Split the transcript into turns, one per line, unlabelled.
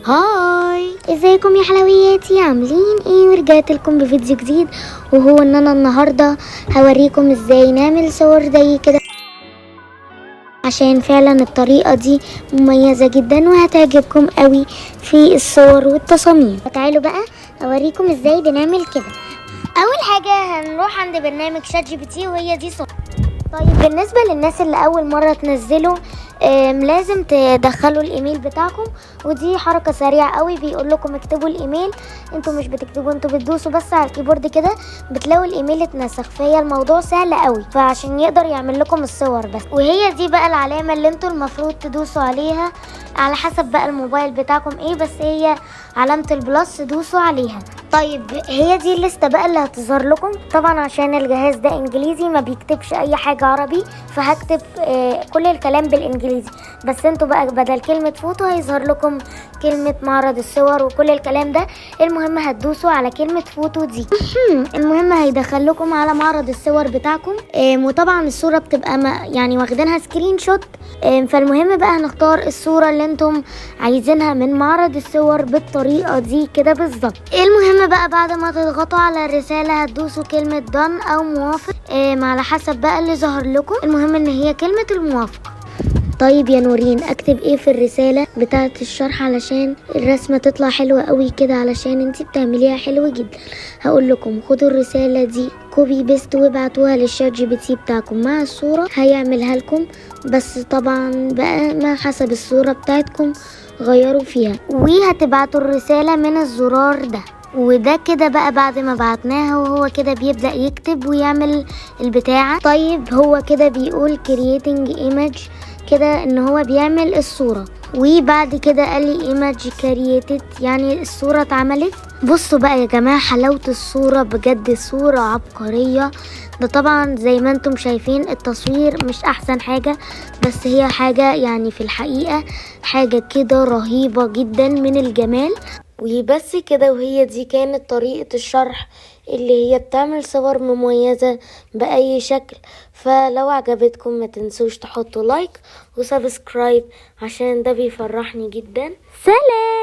هاي، ازيكم يا حلوياتي؟ عاملين ايه؟ ورجعت لكم بفيديو جديد، وهو ان انا النهارده هوريكم ازاي نعمل صور زي كده، عشان فعلا الطريقه دي مميزه جدا وهتعجبكم قوي في الصور والتصاميم. تعالوا بقى اوريكم ازاي بنعمل كده. اول حاجه هنروح عند برنامج شات جي بي تي، وهي دي صور. طيب بالنسبة للناس اللي أول مرة تنزلوا، لازم تدخلوا الإيميل بتاعكم، ودي حركة سريعة قوي. بيقول لكم اكتبوا الإيميل، انتوا مش بتكتبوا، انتوا بتدوسوا بس على الكيبورد كده بتلاقوا الإيميل اتنسخ. فهي الموضوع سهل قوي، فعشان يقدر يعمل لكم الصور بس. وهي دي بقى العلامة اللي انتوا المفروض تدوسوا عليها، على حسب بقى الموبايل بتاعكم ايه، بس هي علامة البلس دوسوا عليها. طيب هي دي الليسته بقى اللي هتظهر لكم. طبعا عشان الجهاز ده انجليزي ما بيكتبش اي حاجه عربي، فهكتب كل الكلام بالانجليزي، بس انتوا بقى بدل كلمه فوتو هيظهر لكم كلمه معرض الصور وكل الكلام ده. المهم هتدوسوا على كلمه فوتو دي. المهم هيدخل لكم على معرض الصور بتاعكم، وطبعا الصوره بتبقى يعني واخدينها سكرين شوت. فالمهم بقى هنختار الصوره اللي انتم عايزينها من معرض الصور بالطريقه دي كده بالظبط. المهم بقى بعد ما تضغطوا على الرسالة هتدوسوا كلمة done أو موافق، على حسب بقى اللي ظهر لكم. المهم ان هي كلمة الموافقة. طيب يا نورين، اكتب ايه في الرسالة بتاعة الشرح علشان الرسمة تطلع حلوة قوي كده، علشان انتي بتعمليها حلوة جدا؟ هقول لكم خدوا الرسالة دي كوبي بيست وابعتوها للشات جي بي تي بتاعكم مع الصورة، هيعملها لكم. بس طبعا بقى ما حسب الصورة بتاعتكم غيروا فيها، وهتبعتوا الرسالة من الزرار ده. وده كده بقى بعد ما بعتناها، وهو كده بيبدأ يكتب ويعمل البتاعة. طيب هو كده بيقول creating image كده، ان هو بيعمل الصورة. وبعد كده قال لي image created، يعني الصورة اتعملت. بصوا بقى يا جماعة حلاوة الصورة، بجد صورة عبقرية. ده طبعا زي ما انتم شايفين التصوير مش احسن حاجة، بس هي حاجة يعني في الحقيقة حاجة كده رهيبة جدا من الجمال. وبس كده، وهي دي كانت طريقة الشرح اللي هي بتعمل صور مميزة بأي شكل. فلو عجبتكم ما تنسوش تحطوا لايك وسبسكرايب، عشان ده بيفرحني جدا. سلام.